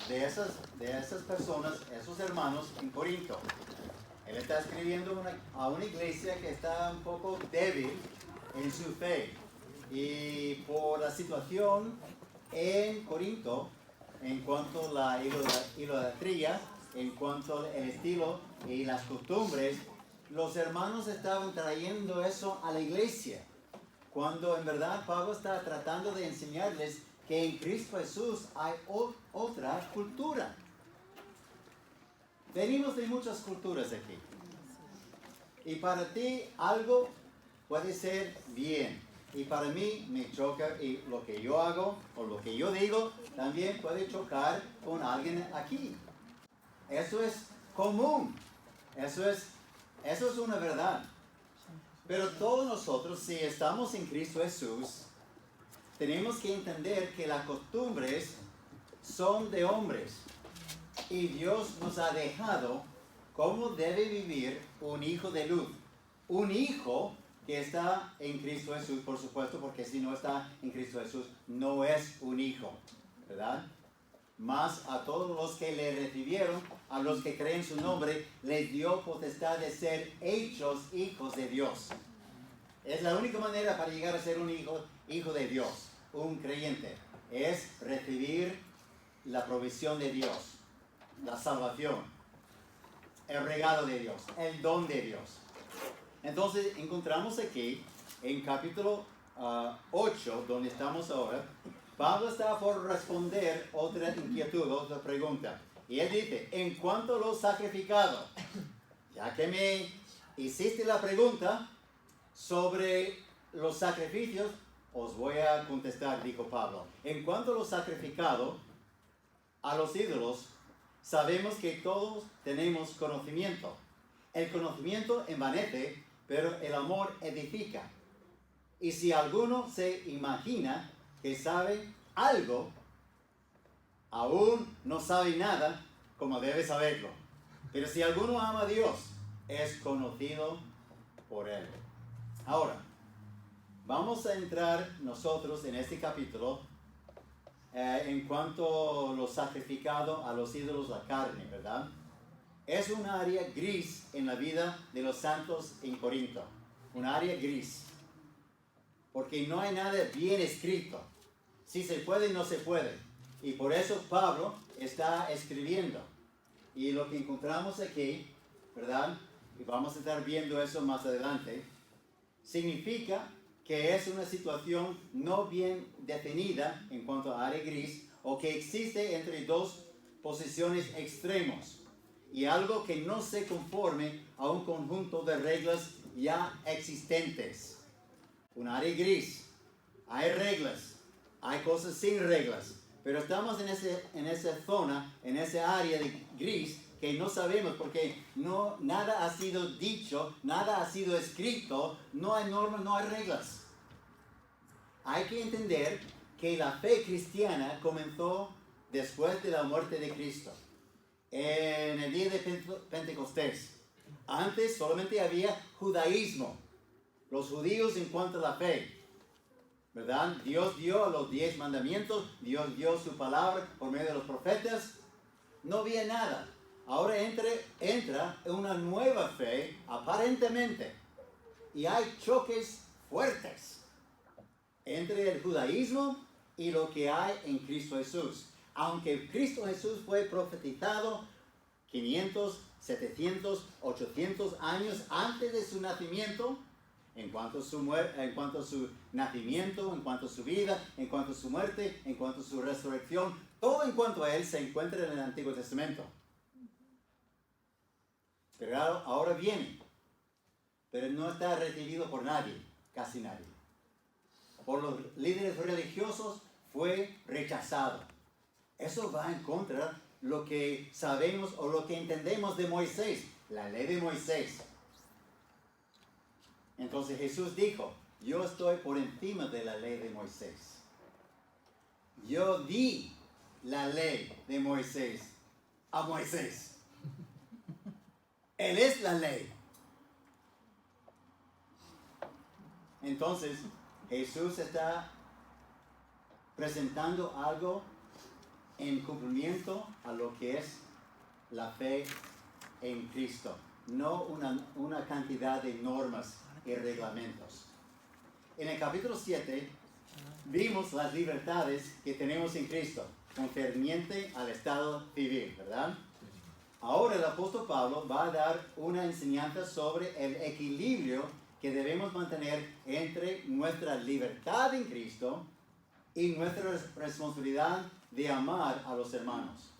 de esas personas, esos hermanos en Corinto. Él está escribiendo a una iglesia que está un poco débil en su fe. Y por la situación en Corinto, en cuanto a la idolatría, en cuanto al estilo y las costumbres, los hermanos estaban trayendo eso a la iglesia. Cuando en verdad Pablo está tratando de enseñarles que en Cristo Jesús hay otra cultura. Venimos de muchas culturas aquí. Y para ti algo puede ser bien. Y para mí me choca, y lo que yo hago o lo que yo digo también puede chocar con alguien aquí. Eso es común. Eso es una verdad. Pero todos nosotros, si estamos en Cristo Jesús, tenemos que entender que las costumbres son de hombres. Y Dios nos ha dejado cómo debe vivir un hijo de luz. Un hijo que está en Cristo Jesús, por supuesto, porque si no está en Cristo Jesús, no es un hijo, ¿verdad? Mas a todos los que le recibieron, a los que creen su nombre, les dio potestad de ser hechos hijos de Dios. Es la única manera para llegar a ser un hijo de Dios, un creyente. Es recibir la provisión de Dios, la salvación, el regalo de Dios, el don de Dios. Entonces encontramos aquí en capítulo 8, donde estamos ahora, Pablo está por responder otra inquietud, otra pregunta. Y él dice, en cuanto a lo sacrificado, ya que me hiciste la pregunta sobre los sacrificios, os voy a contestar, dijo Pablo. En cuanto a lo sacrificado a los ídolos, sabemos que todos tenemos conocimiento. El conocimiento envanece, pero el amor edifica. Y si alguno se imagina que sabe algo, aún no sabe nada como debe saberlo. Pero si alguno ama a Dios, es conocido por Él. Ahora, vamos a entrar nosotros en este capítulo en cuanto a lo sacrificado a los ídolos de la carne, ¿verdad? Es un área gris en la vida de los santos en Corinto. Un área gris. Porque no hay nada bien escrito. Si se puede, no se puede. Y por eso Pablo está escribiendo. Y lo que encontramos aquí, ¿verdad? Y vamos a estar viendo eso más adelante. Significa que es una situación no bien definida en cuanto a área gris, o que existe entre dos posiciones extremos. Y algo que no se conforme a un conjunto de reglas ya existentes. Un área gris. Hay reglas, hay cosas sin reglas, pero estamos en esa zona, en esa área de gris que no sabemos porque nada ha sido dicho, nada ha sido escrito, no hay normas, no hay reglas. Hay que entender que la fe cristiana comenzó después de la muerte de Cristo. En el día de Pentecostés. Antes solamente había judaísmo. Los judíos en cuanto a la fe. ¿Verdad? Dios dio a los 10 mandamientos. Dios dio su palabra por medio de los profetas. No había nada. Ahora entra en una nueva fe, aparentemente. Y hay choques fuertes entre el judaísmo y lo que hay en Cristo Jesús. Aunque Cristo Jesús fue profetizado 500, 700, 800 años antes de su nacimiento, en cuanto a su nacimiento, en cuanto a su vida, en cuanto a su muerte, en cuanto a su resurrección, todo en cuanto a Él se encuentra en el Antiguo Testamento. Pero ahora viene, pero no está recibido por nadie, casi nadie. Por los líderes religiosos fue rechazado. Eso va en contra de lo que sabemos o lo que entendemos de Moisés, la ley de Moisés. Entonces Jesús dijo, yo estoy por encima de la ley de Moisés. Yo di la ley de Moisés a Moisés. Él es la ley. Entonces Jesús está presentando algo en cumplimiento a lo que es la fe en Cristo, no una cantidad de normas y reglamentos. En el capítulo 7 vimos las libertades que tenemos en Cristo, concerniente al estado civil, ¿verdad? Ahora el apóstol Pablo va a dar una enseñanza sobre el equilibrio que debemos mantener entre nuestra libertad en Cristo y nuestra responsabilidad de amar a los hermanos.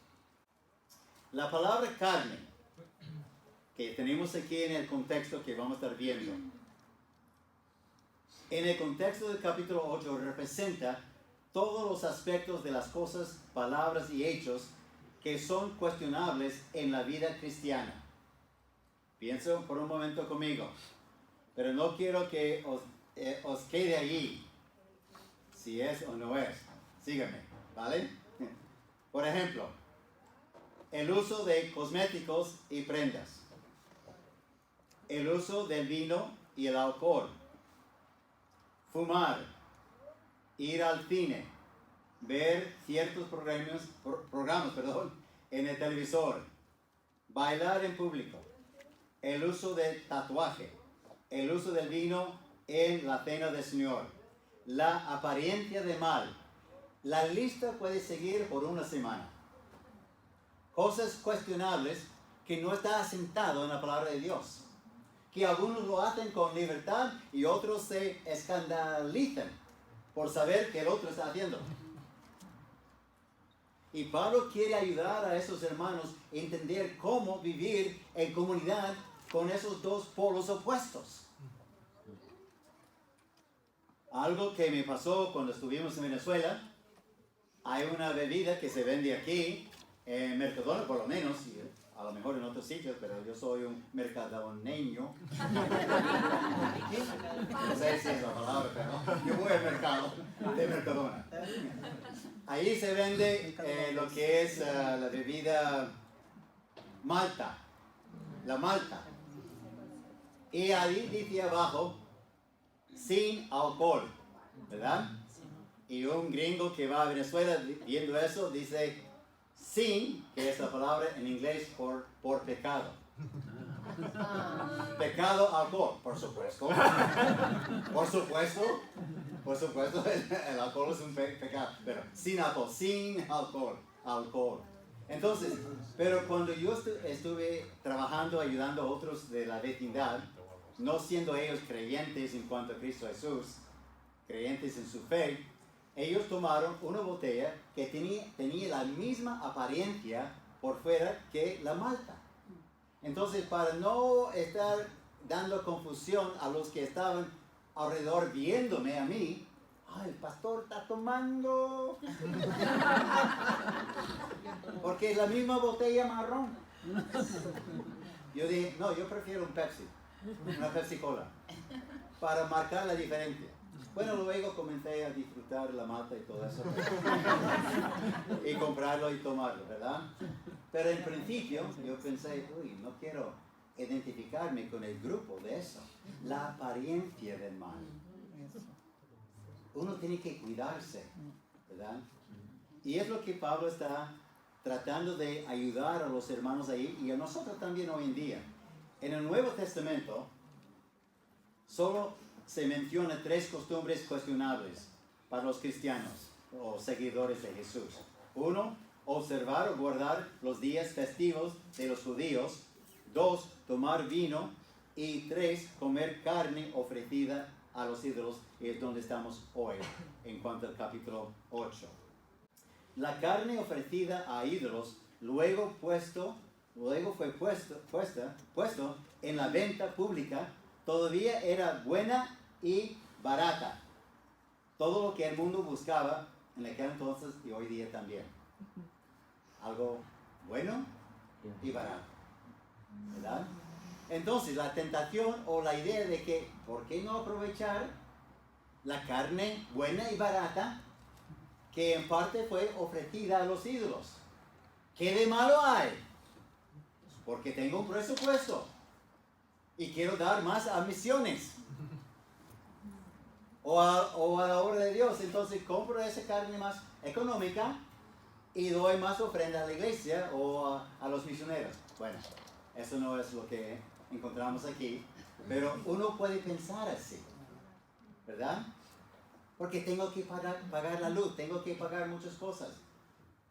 La palabra carne, que tenemos aquí en el contexto que vamos a estar viendo, en el contexto del capítulo 8 representa todos los aspectos de las cosas, palabras y hechos que son cuestionables en la vida cristiana. Piensen por un momento conmigo, pero no quiero que os quede allí, si es o no es. Síganme, ¿vale? Por ejemplo, el uso de cosméticos y prendas, el uso del vino y el alcohol, fumar, ir al cine, ver ciertos programas en el televisor, bailar en público, el uso del tatuaje, el uso del vino en la cena del Señor, la apariencia de mal. La lista puede seguir por una semana. Cosas cuestionables que no está asentado en la palabra de Dios, que algunos lo hacen con libertad y otros se escandalizan por saber que el otro está haciendo. Y Pablo quiere ayudar a esos hermanos a entender cómo vivir en comunidad con esos dos polos opuestos. Algo que me pasó cuando estuvimos en Venezuela, hay una bebida que se vende aquí, en Mercadona por lo menos, y a lo mejor en otros sitios, pero yo soy un mercadoneño. No sé si es la palabra, pero yo voy al mercado de Mercadona. Ahí se vende lo que es la bebida malta, la malta. Y ahí dice abajo, sin alcohol, ¿verdad? Y un gringo que va a Venezuela viendo eso dice, sin, que es la palabra en inglés por pecado. Pecado, alcohol, por supuesto. Por supuesto, el alcohol es un pecado, pero sin alcohol. Entonces, pero cuando yo estuve trabajando, ayudando a otros de la vecindad, no siendo ellos creyentes en cuanto a Cristo Jesús, creyentes en su fe, ellos tomaron una botella que tenía la misma apariencia por fuera que la malta. Entonces, para no estar dando confusión a los que estaban alrededor viéndome a mí, el pastor está tomando, porque es la misma botella marrón. Yo dije, no, yo prefiero un Pepsi, una Pepsi Cola, para marcar la diferencia. Bueno, luego comencé a disfrutar la malta y todo eso, y comprarlo y tomarlo, ¿verdad? Pero en principio yo pensé, no quiero identificarme con el grupo de eso, la apariencia del mal. Uno tiene que cuidarse, ¿verdad? Y es lo que Pablo está tratando de ayudar a los hermanos ahí y a nosotros también hoy en día. En el Nuevo Testamento solo se menciona 3 costumbres cuestionables para los cristianos o seguidores de Jesús. 1, observar o guardar los días festivos de los judíos. 2, tomar vino. Y 3, comer carne ofrecida a los ídolos, y es donde estamos hoy, en cuanto al capítulo 8. La carne ofrecida a ídolos luego fue puesto en la venta pública, todavía era buena y barata. Todo lo que el mundo buscaba en aquel entonces y hoy día también. Algo bueno y barato, ¿verdad? Entonces la tentación o la idea de que, ¿por qué no aprovechar la carne buena y barata que en parte fue ofrecida a los ídolos? ¿Qué de malo hay? Porque tengo un presupuesto y quiero dar más a misiones o a la obra de Dios. Entonces compro esa carne más económica y doy más ofrenda a la iglesia o a los misioneros. Bueno, eso no es lo que encontramos aquí, pero uno puede pensar así, ¿verdad? Porque tengo que pagar la luz, tengo que pagar muchas cosas,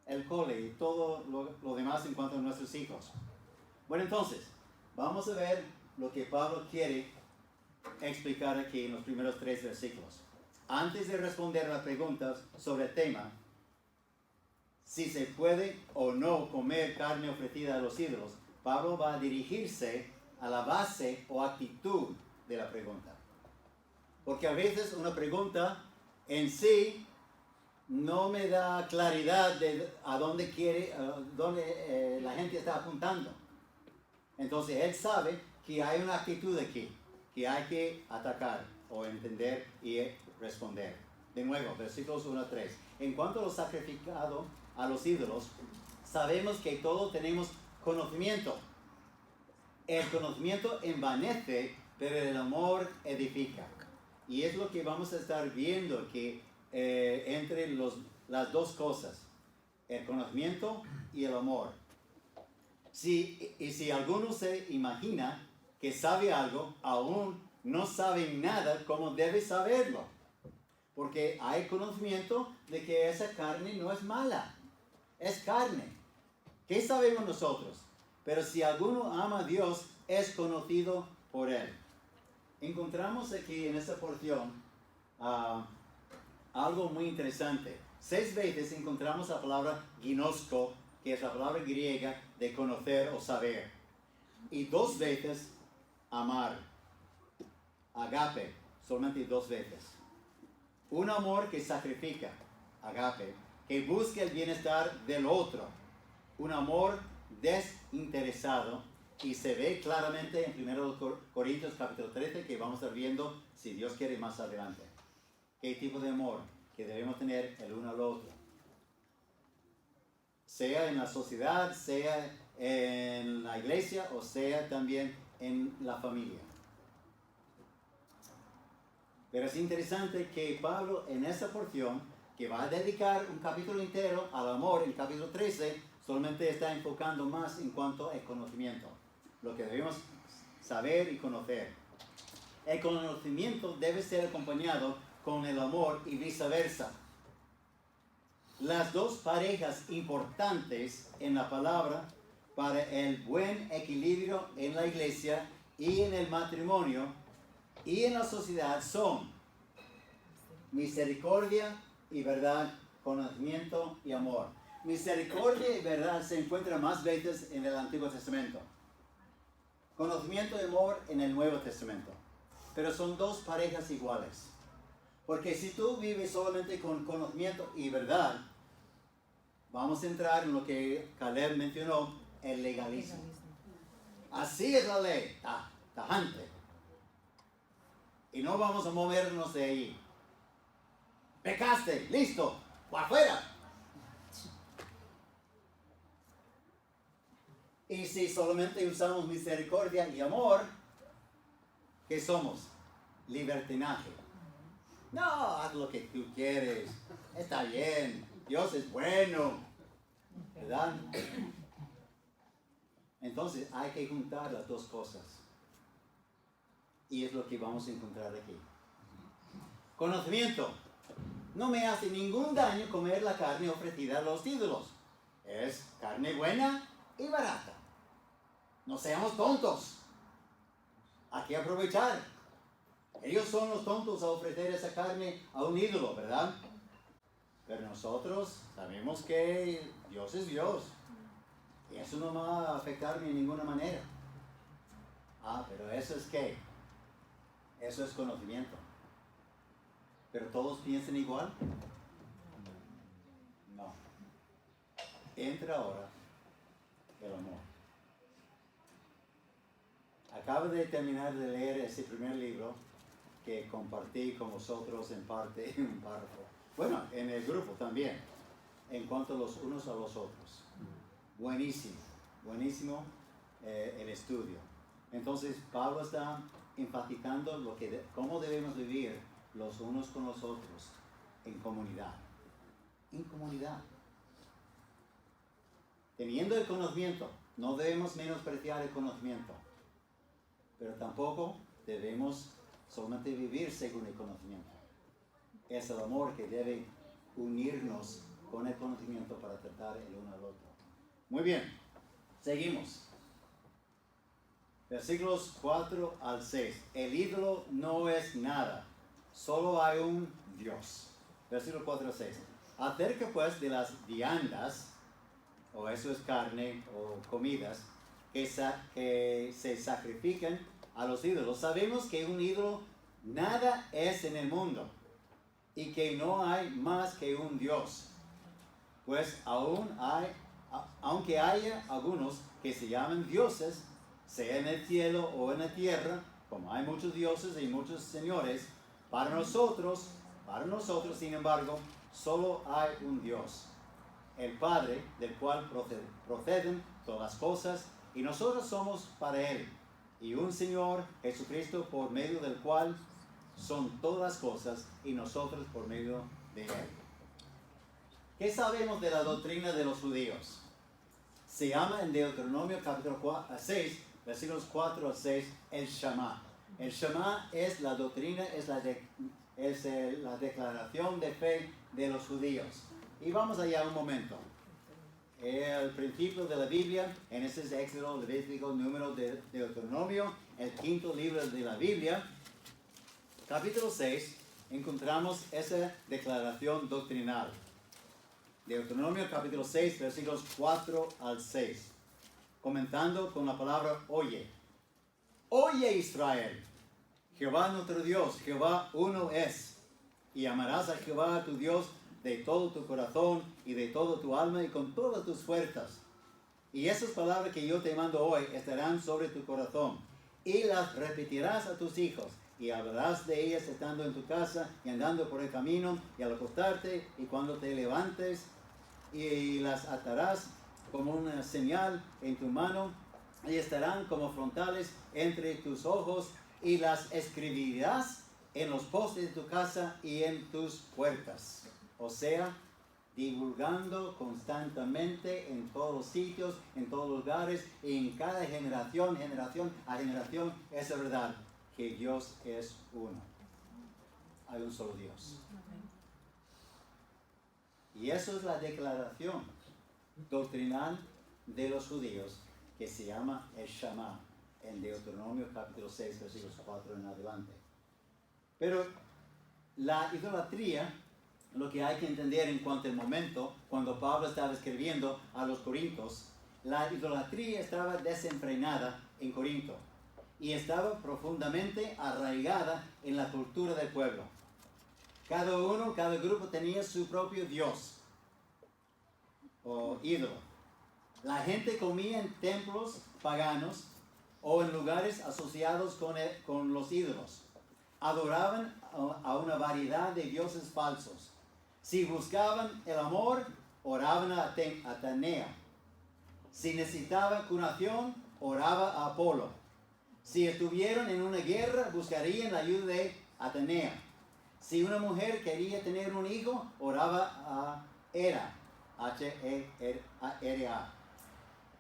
el cole y todo lo demás en cuanto a nuestros hijos. Bueno, entonces, vamos a ver lo que Pablo quiere explicar aquí en los primeros 3 versículos. Antes de responder las preguntas sobre el tema, si se puede o no comer carne ofrecida a los ídolos, Pablo va a dirigirse a la base o actitud de la pregunta. Porque a veces una pregunta en sí no me da claridad de a dónde la gente está apuntando. Entonces él sabe que hay una actitud aquí, que hay que atacar o entender y responder. De nuevo, versículos 1 a 3. En cuanto a lo sacrificado a los ídolos, sabemos que todos tenemos conocimiento. El conocimiento envanece, pero el amor edifica. Y es lo que vamos a estar viendo aquí entre las dos cosas, el conocimiento y el amor. Si alguno se imagina que sabe algo, aún no sabe nada como debe saberlo. Porque hay conocimiento de que esa carne no es mala, es carne. ¿Qué sabemos nosotros? Pero si alguno ama a Dios, es conocido por Él. Encontramos aquí en esta porción algo muy interesante. 6 veces encontramos la palabra ginosko, que es la palabra griega de conocer o saber. Y 2 veces amar, agape, solamente 2 veces. Un amor que sacrifica, agape, que busca el bienestar del otro. Un amor desinteresado, y se ve claramente en 1 Corintios capítulo 13, que vamos a estar viendo, si Dios quiere, más adelante. ¿Qué tipo de amor que debemos tener el uno al otro? Sea en la sociedad, sea en la iglesia o sea también en la familia. Pero es interesante que Pablo en esa porción, que va a dedicar un capítulo entero al amor, en el capítulo 13, solamente está enfocando más en cuanto al conocimiento. Lo que debemos saber y conocer. El conocimiento debe ser acompañado con el amor y viceversa. Las dos parejas importantes en la palabra para el buen equilibrio en la iglesia y en el matrimonio y en la sociedad son misericordia y verdad, conocimiento y amor. Misericordia y verdad se encuentran más veces en el Antiguo Testamento. Conocimiento y amor en el Nuevo Testamento. Pero son dos parejas iguales. Porque si tú vives solamente con conocimiento y verdad, vamos a entrar en lo que Caleb mencionó, el legalismo. Así es la ley, tajante. Y no vamos a movernos de ahí. Pecaste, listo, para afuera. Y si solamente usamos misericordia y amor, ¿qué somos? Libertinaje. No, haz lo que tú quieres. Está bien. Dios es bueno. ¿Verdad? Entonces hay que juntar las dos cosas. Y es lo que vamos a encontrar aquí. Conocimiento. No me hace ningún daño comer la carne ofrecida a los ídolos. Es carne buena y barata. No seamos tontos. Hay que aprovechar. Ellos son los tontos a ofrecer esa carne a un ídolo, ¿verdad? Pero nosotros sabemos que Dios es Dios. Y eso no va a afectarme de ninguna manera. Pero ¿eso es qué? Eso es conocimiento. ¿Pero todos piensan igual? No. Entra ahora el amor. Acabo de terminar de leer ese primer libro que compartí con vosotros en parte, en un párrafo. Bueno, en el grupo también, en cuanto a los unos a los otros. Buenísimo, buenísimo el estudio. Entonces, Pablo está enfatizando cómo debemos vivir los unos con los otros en comunidad. En comunidad. Teniendo el conocimiento, no debemos menospreciar el conocimiento, pero tampoco debemos solamente vivir según el conocimiento. Es el amor que debe unirnos con el conocimiento para tratar el uno al otro. Muy bien, seguimos. Versículos 4 al 6. El ídolo no es nada, solo hay un Dios. Versículo 4 al 6. Acerca pues de las viandas, o eso es carne o comidas, que se sacrifican a los ídolos. Sabemos que un ídolo nada es en el mundo y que no hay más que un Dios. Pues aunque haya algunos que se llaman dioses, sea en el cielo o en la tierra, como hay muchos dioses y muchos señores, para nosotros, sin embargo, solo hay un Dios, el Padre, del cual proceden todas las cosas, y nosotros somos para Él, y un Señor, Jesucristo, por medio del cual son todas las cosas, y nosotros por medio de Él. ¿Qué sabemos de la doctrina de los judíos? Se llama en Deuteronomio capítulo 6, versículos 4 al 6, el Shema. El Shema es la doctrina, es la declaración de fe de los judíos. Y vamos allá un momento. El principio de la Biblia, en ese es Éxodo, Levítico, Número de Deuteronomio, el quinto libro de la Biblia. Capítulo 6, encontramos esa declaración doctrinal. Deuteronomio capítulo 6, versículos 4 al 6. Comentando con la palabra oye. Oye Israel, Jehová nuestro Dios, Jehová uno es. Y amarás a Jehová tu Dios de todo tu corazón y de todo tu alma y con todas tus fuerzas. Y esas palabras que yo te mando hoy estarán sobre tu corazón. Y las repetirás a tus hijos. Y hablarás de ellas estando en tu casa y andando por el camino y al acostarte y cuando te levantes. Y las atarás como una señal en tu mano y estarán como frontales entre tus ojos y las escribirás en los postes de tu casa y en tus puertas. O sea, divulgando constantemente en todos los sitios, en todos los lugares y en cada generación a generación, esa verdad, que Dios es uno. Hay un solo Dios. Y eso es la declaración doctrinal de los judíos que se llama el Shema en Deuteronomio capítulo 6, versículos 4 en adelante. Pero la idolatría, lo que hay que entender en cuanto al momento, cuando Pablo estaba escribiendo a los Corintios, la idolatría estaba desenfrenada en Corinto y estaba profundamente arraigada en la cultura del pueblo. Cada grupo tenía su propio Dios o ídolo. La gente comía en templos paganos o en lugares asociados con los ídolos. Adoraban a una variedad de dioses falsos. Si buscaban el amor, oraban a Atenea. Si necesitaban curación, oraba a Apolo. Si estuvieron en una guerra, buscarían la ayuda de Atenea. Si una mujer quería tener un hijo, oraba a Hera, H-E-R-A.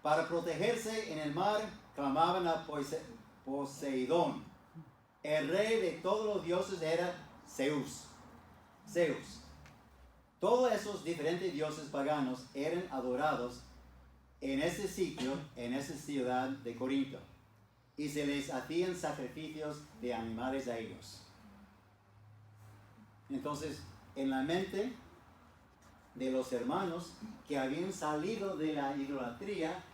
Para protegerse en el mar, clamaban a Poseidón. El rey de todos los dioses era Zeus. Todos esos diferentes dioses paganos eran adorados en ese sitio, en esa ciudad de Corinto. Y se les hacían sacrificios de animales a ellos. Entonces, en la mente de los hermanos que habían salido de la idolatría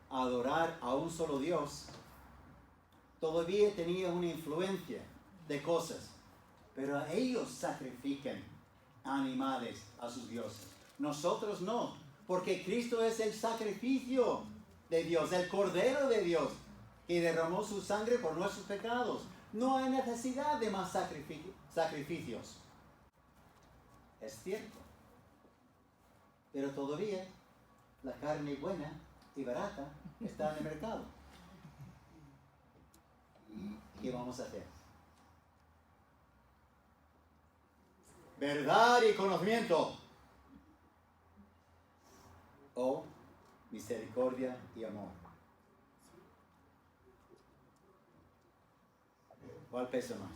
a adorar a un solo Dios, todavía tenía una influencia de cosas, pero ellos sacrifican animales a sus dioses. Nosotros no, porque Cristo es el sacrificio de Dios, el Cordero de Dios, que derramó su sangre por nuestros pecados. No hay necesidad de más sacrificios. Es cierto. Pero todavía la carne buena y barata está en el mercado. ¿Qué vamos a hacer? Verdad y conocimiento. O misericordia y amor. ¿Cuál pesa más?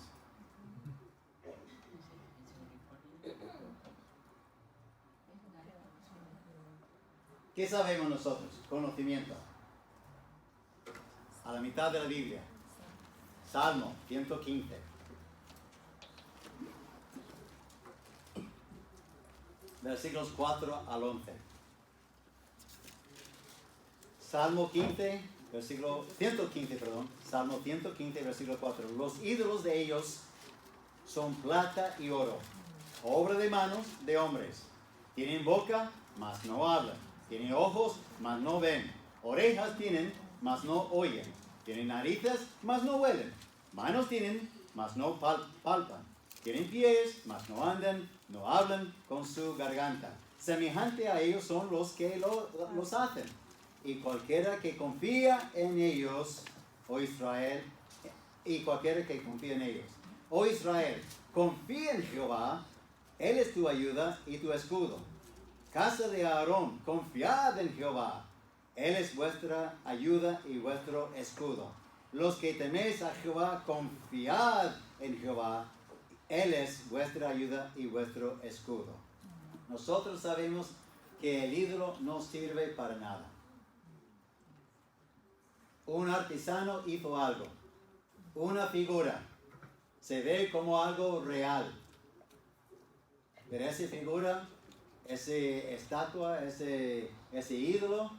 ¿Qué sabemos nosotros? Conocimiento. A la mitad de la Biblia. Salmo 115. Versículos 4 al 11. Salmo 15, versículo 115, perdón. Salmo 115, versículo 4. Los ídolos de ellos son plata y oro, obra de manos de hombres. Tienen boca, mas no hablan. Tienen ojos, mas no ven. Orejas tienen, mas no oyen. Tienen narices, mas no huelen. Manos tienen, mas no palpan. Tienen pies, mas no andan, no hablan con su garganta. Semejante a ellos son los que los hacen. Y cualquiera que confía en ellos, oh Israel, oh Israel, confía en Jehová, Él es tu ayuda y tu escudo. Casa de Aarón, confiad en Jehová, Él es vuestra ayuda y vuestro escudo. Los que teméis a Jehová, confiad en Jehová, Él es vuestra ayuda y vuestro escudo. Nosotros sabemos que el ídolo no sirve para nada. Un artesano hizo algo, una figura, se ve como algo real. Pero esa figura, esa estatua, ese ídolo,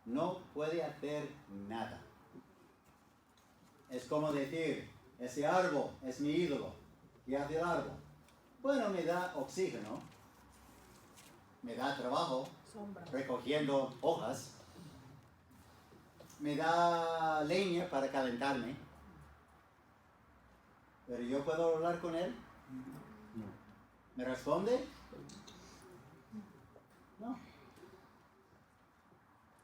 no puede hacer nada. Es como decir, ese árbol es mi ídolo. ¿Qué hace el árbol? Bueno, me da oxígeno, me da trabajo, recogiendo hojas, me da leña para calentarme. ¿Pero yo puedo hablar con él? ¿Me responde? No.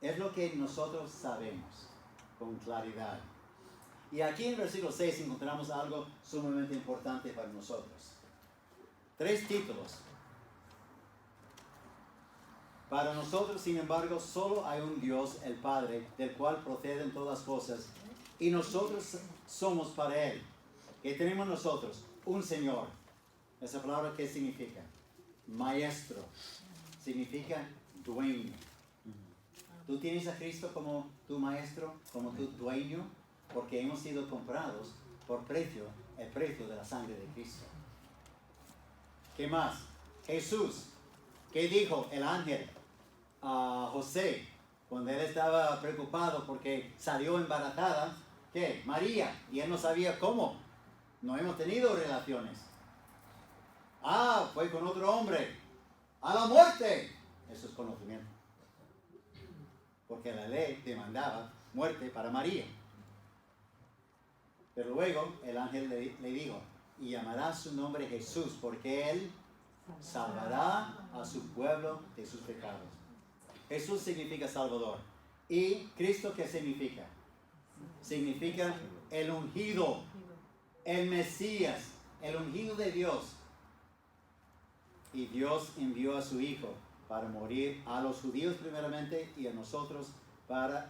Es lo que nosotros sabemos con claridad. Y aquí en el versículo 6 encontramos algo sumamente importante para nosotros. 3 títulos. Para nosotros, sin embargo, solo hay un Dios, el Padre, del cual proceden todas las cosas, y nosotros somos para Él. ¿Qué tenemos nosotros? Un Señor. ¿Esa palabra qué significa? Maestro. Significa dueño. Tú tienes a Cristo como tu maestro, como tu dueño, porque hemos sido comprados por el precio de la sangre de Cristo. ¿Qué más? Jesús. ¿Qué dijo el ángel a José cuando él estaba preocupado porque salió embarazada? ¿Qué? María. Y él no sabía cómo. No hemos tenido relaciones. Fue con otro hombre. ¡A la muerte! Eso es conocimiento. Porque la ley demandaba muerte para María. Pero luego el ángel le dijo, y llamará su nombre Jesús, porque él salvará a su pueblo de sus pecados. Jesús significa Salvador. ¿Y Cristo qué significa? Significa el ungido, el Mesías, el ungido de Dios. Y Dios envió a su Hijo para morir a los judíos primeramente y a nosotros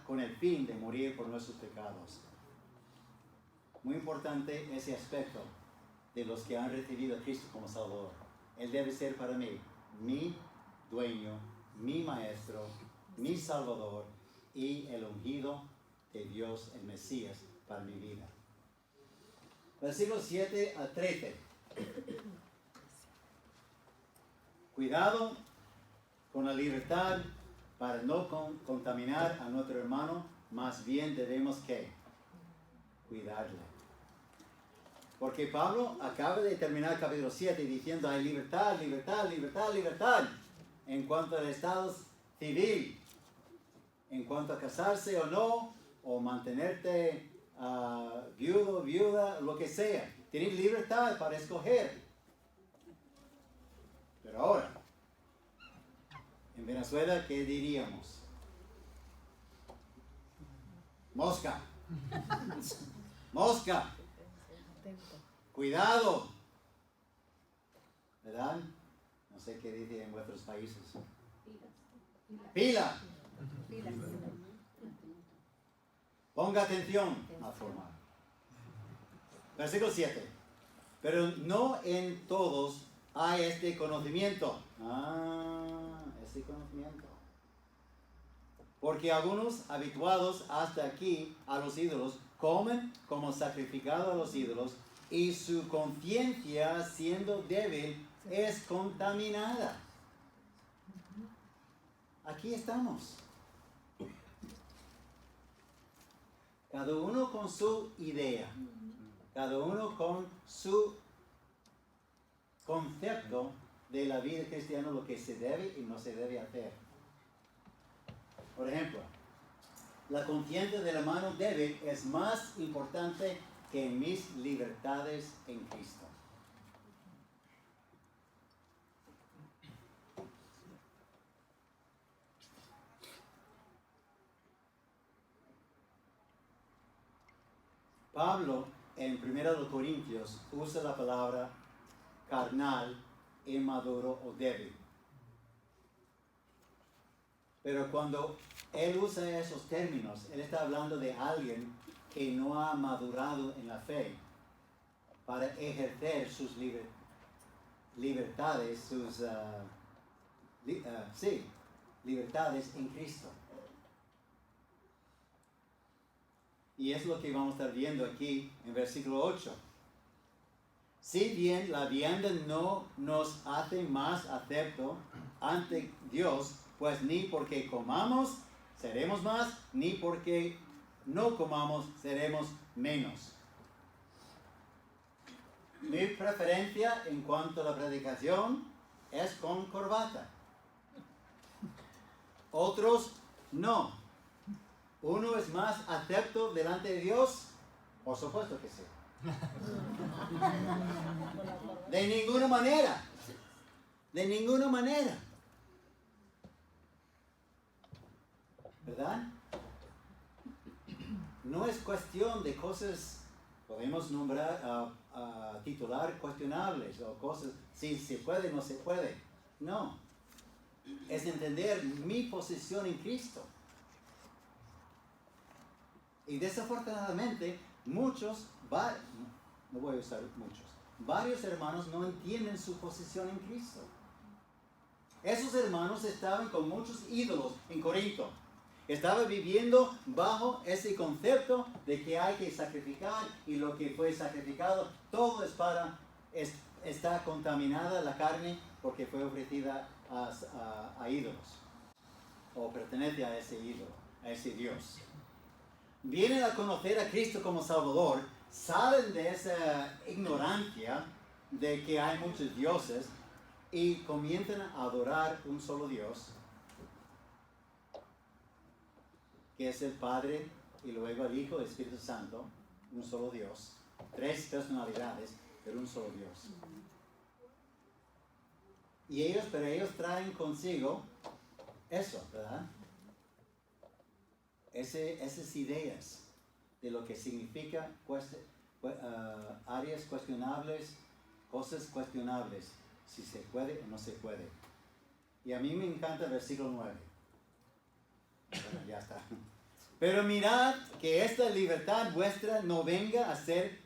con el fin de morir por nuestros pecados. Muy importante ese aspecto de los que han recibido a Cristo como Salvador. Él debe ser para mí mi dueño, mi maestro, mi Salvador y el ungido de Dios, el Mesías, para mi vida. Versículos 7 a 13. Cuidado con la libertad para no contaminar a nuestro hermano, más bien debemos ¿qué? Cuidarle. Porque Pablo acaba de terminar el capítulo 7 diciendo hay libertad, libertad, libertad, libertad en cuanto al estado civil, en cuanto a casarse o no, o mantenerte viudo, viuda, lo que sea. Tienes libertad para escoger. Pero ahora, en Venezuela, ¿qué diríamos? Mosca. Mosca. Cuidado. ¿Verdad? No sé qué dice en vuestros países. Pila. Ponga atención a formar. Versículo 7. Pero no en todos hay este conocimiento. Este conocimiento. Porque algunos habituados hasta aquí a los ídolos comen como sacrificado a los ídolos y su conciencia siendo débil es contaminada. Aquí estamos. Cada uno con su idea. Cada uno con su concepto de la vida cristiana, lo que se debe y no se debe hacer. Por ejemplo, la conciencia del hermano débil es más importante que mis libertades en Cristo. Pablo en 1 Corintios usa la palabra carnal, inmaduro o débil. Pero cuando él usa esos términos, él está hablando de alguien que no ha madurado en la fe para ejercer sus libertades, libertades en Cristo. Y es lo que vamos a estar viendo aquí en versículo 8. Si bien la vianda no nos hace más acepto ante Dios, pues ni porque comamos seremos más, ni porque no comamos seremos menos. Mi preferencia en cuanto a la predicación es con corbata. Otros no. ¿Uno es más acepto delante de Dios? Por supuesto que sí. De ninguna manera. De ninguna manera. ¿Verdad? No es cuestión de cosas, podemos nombrar, titular cuestionables o cosas, si se puede o no se puede. No. Es entender mi posición en Cristo. Y desafortunadamente, varios hermanos no entienden su posición en Cristo. Esos hermanos estaban con muchos ídolos en Corinto. Estaban viviendo bajo ese concepto de que hay que sacrificar y lo que fue sacrificado, todo está contaminada la carne porque fue ofrecida a ídolos o pertenece a ese ídolo, a ese Dios. Vienen a conocer a Cristo como Salvador, salen de esa ignorancia de que hay muchos dioses y comienzan a adorar un solo Dios, que es el Padre y luego el Hijo y el Espíritu Santo, un solo Dios, 3 personalidades, pero un solo Dios. Pero ellos traen consigo eso, ¿verdad? Esas ideas de lo que significa áreas cuestionables, cosas cuestionables, si se puede o no se puede. Y a mí me encanta el versículo 9. Bueno, ya está. Pero mirad que esta libertad vuestra no venga a ser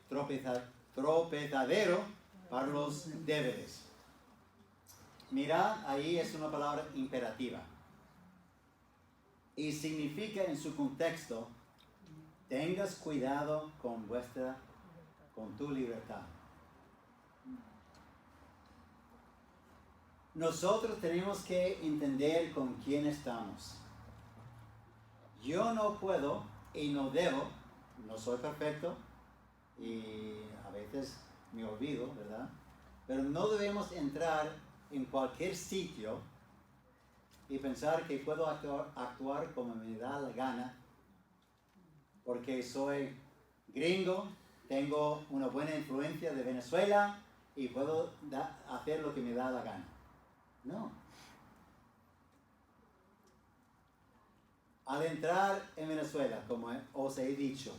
tropezadero para los débiles. Mirad, ahí es una palabra imperativa. Y significa en su contexto, tengas cuidado con tu libertad. Nosotros tenemos que entender con quién estamos. Yo no puedo y no debo, no soy perfecto y a veces me olvido, ¿verdad? Pero no debemos entrar en cualquier sitio y pensar que puedo actuar como me da la gana porque soy gringo, tengo una buena influencia de Venezuela y puedo hacer lo que me da la gana. No. Al entrar en Venezuela, como os he dicho,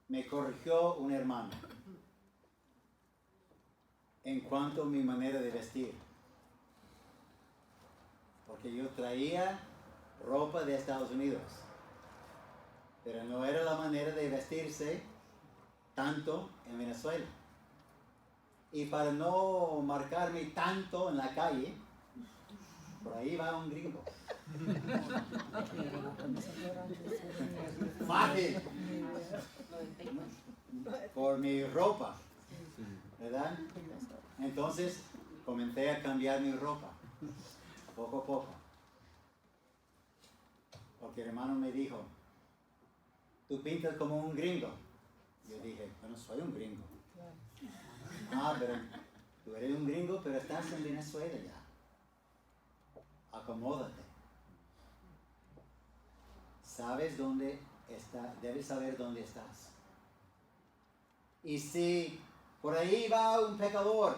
me corrigió un hermano en cuanto a mi manera de vestir. porque yo traía ropa de Estados Unidos, pero no era la manera de vestirse tanto en Venezuela. Y para no marcarme tanto en la calle, por ahí va un gringo. Fácil. Por mi ropa, ¿verdad? Entonces comencé a cambiar mi ropa, poco a poco. Porque el hermano me dijo, tú pintas como un gringo. Yo dije, bueno, soy un gringo. Ah, pero tú eres un gringo, pero estás en Venezuela ya. Acomódate. Sabes dónde está, debes saber dónde estás. Y si por ahí va un pecador,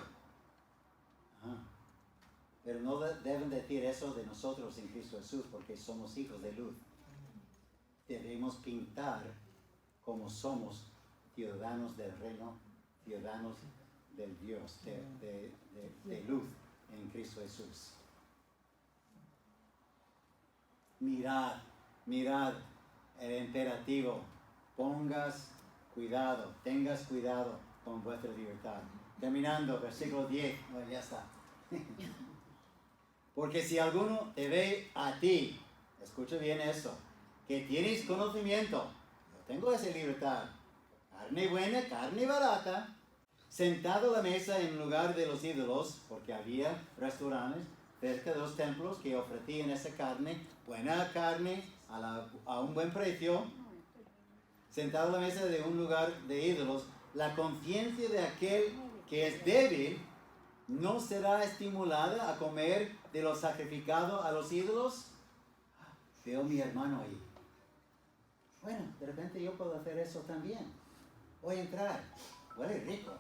pero no deben decir eso de nosotros en Cristo Jesús, porque somos hijos de luz. Debemos pintar como somos ciudadanos del reino, ciudadanos del Dios, de luz en Cristo Jesús. Mirad el imperativo, tengas cuidado con vuestra libertad. Terminando, versículo 10, bueno, ya está. Porque si alguno te ve a ti, escucha bien eso, que tienes conocimiento, yo tengo esa libertad, carne buena, carne barata, sentado a la mesa en lugar de los ídolos, porque había restaurantes cerca de los templos que ofrecían esa carne, buena carne, a un buen precio, sentado a la mesa de un lugar de ídolos, la conciencia de aquel que es débil no será estimulada a comer de lo sacrificado a los ídolos. Veo a mi hermano ahí. Bueno, de repente yo puedo hacer eso también. Voy a entrar, huele rico.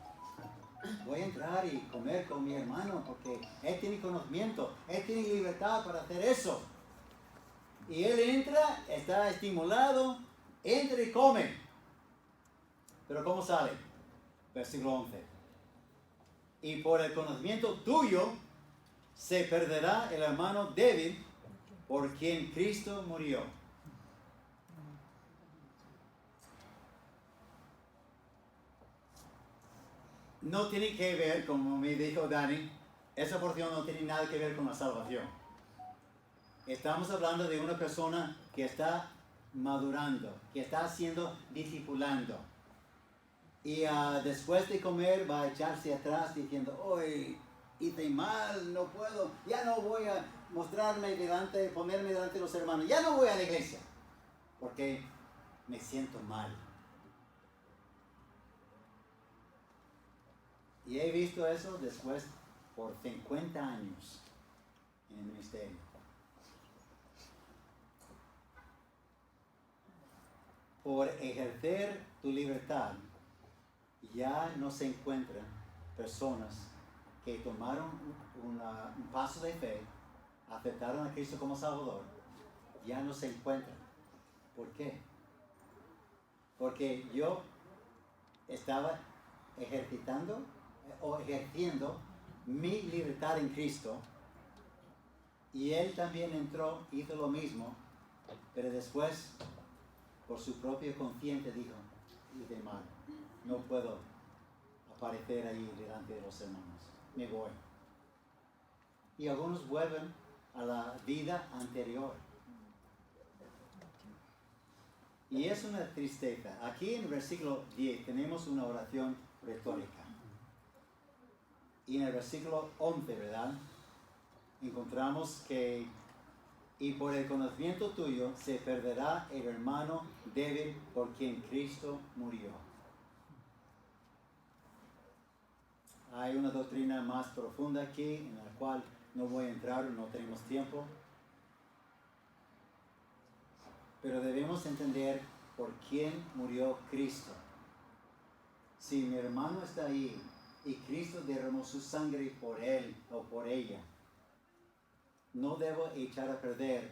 Voy a entrar y comer con mi hermano porque él tiene conocimiento, él tiene libertad para hacer eso. Y él entra, está estimulado, entra y come. Pero ¿cómo sale? Versículo 11. Y por el conocimiento tuyo se perderá el hermano débil por quien Cristo murió. No tiene que ver, como me dijo Dani, esa porción no tiene nada que ver con la salvación. Estamos hablando de una persona que está madurando, que está siendo discipulando. Y después de comer va a echarse atrás diciendo, hoy hice mal, no puedo, ya no voy a ponerme delante de los hermanos, ya no voy a la iglesia, porque me siento mal. Y he visto eso después por 50 años en el ministerio. Por ejercer tu libertad, ya no se encuentran personas que tomaron un paso de fe, aceptaron a Cristo como Salvador, ya no se encuentran. ¿Por qué? Porque yo estaba ejerciendo mi libertad en Cristo, y Él también entró, hizo lo mismo, pero después, por su propia conciencia, dijo, hice mal, no puedo aparecer ahí delante de los hermanos, me voy. Y algunos vuelven a la vida anterior. Y es una tristeza. Aquí en el versículo 10 tenemos una oración retórica. Y en el versículo 11, ¿verdad? Encontramos que, y por el conocimiento tuyo se perderá el hermano débil por quien Cristo murió. Hay una doctrina más profunda aquí, en la cual no voy a entrar, no tenemos tiempo. Pero debemos entender por quién murió Cristo. Si mi hermano está ahí y Cristo derramó su sangre por él o por ella, no debo echar a perder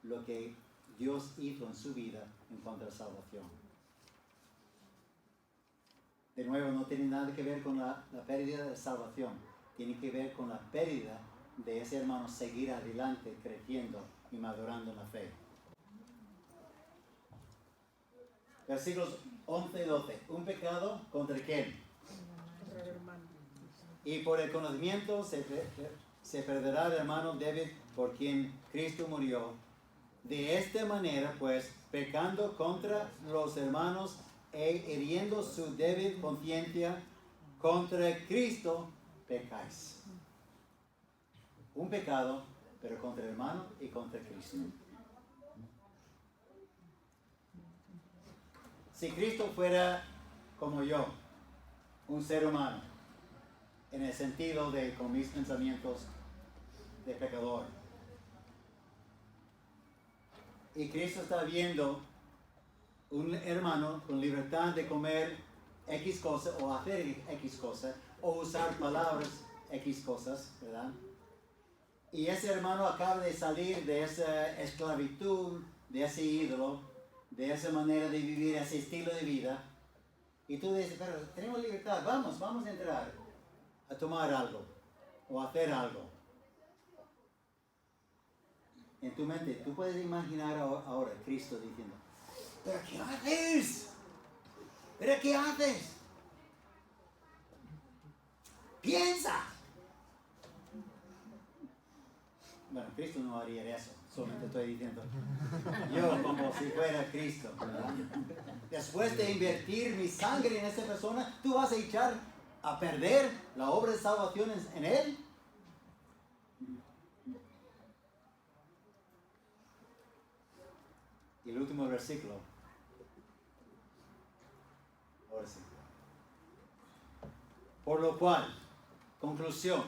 lo que Dios hizo en su vida en cuanto a la salvación. De nuevo, no tiene nada que ver con la pérdida de salvación. Tiene que ver con la pérdida de ese hermano seguir adelante, creciendo y madurando en la fe. Versículos 11 y 12. Un pecado contra quién. Y por el conocimiento se perderá el hermano débil por quien Cristo murió. De esta manera, pues, pecando contra los hermanos e hiriendo su débil conciencia, contra Cristo pecáis. Un pecado, pero contra el hermano y contra Cristo. Si Cristo fuera como yo, un ser humano, en el sentido de con mis pensamientos de pecador, y Cristo está viendo un hermano con libertad de comer X cosas o hacer X cosas o usar palabras X cosas, ¿verdad? Y ese hermano acaba de salir de esa esclavitud, de ese ídolo, de esa manera de vivir, ese estilo de vida. Y tú dices, pero tenemos libertad, vamos a entrar a tomar algo o a hacer algo. En tu mente, tú puedes imaginar ahora a Cristo diciendo, ¿pero qué haces? ¿Pero qué haces? ¡Piensa! Bueno, Cristo no haría eso, solamente estoy diciendo. Yo como si fuera Cristo, ¿verdad? Después de invertir mi sangre en esa persona, ¿tú vas a echar a perder la obra de salvación en él? Y el último versículo. Ahora sí. Por lo cual, conclusión.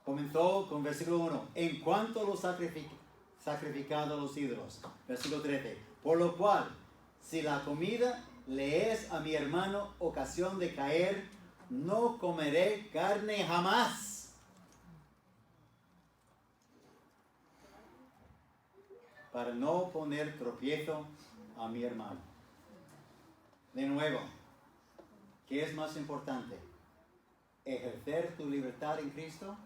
Comenzó con versículo 1. En cuanto a los sacrificados a los ídolos. Versículo 13. Por lo cual, si la comida le es a mi hermano ocasión de caer, no comeré carne jamás. Para no poner tropiezo a mi hermano. De nuevo, ¿qué es más importante? ¿Ejercer tu libertad en Cristo?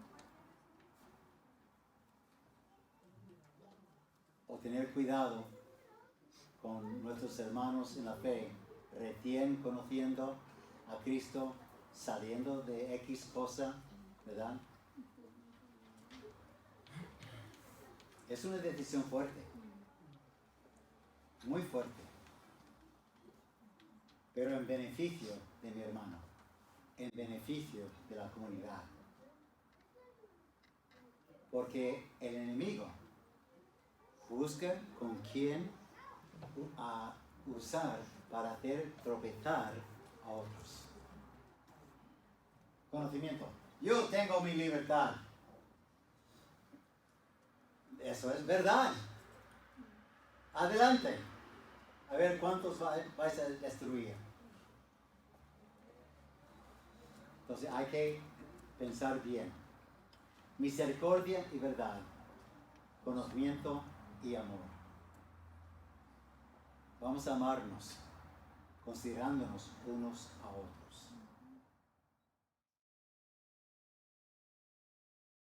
¿O tener cuidado con nuestros hermanos en la fe, recién conociendo a Cristo, saliendo de X cosa, ¿verdad? Es una decisión fuerte. Muy fuerte, pero en beneficio de mi hermano, en beneficio de la comunidad. Porque el enemigo busca con quién usar para hacer tropezar a otros. Conocimiento. Yo tengo mi libertad. Eso es verdad. Adelante. A ver cuántos vais a destruir. Entonces hay que pensar bien. Misericordia y verdad. Conocimiento y amor. Vamos a amarnos, considerándonos unos a otros.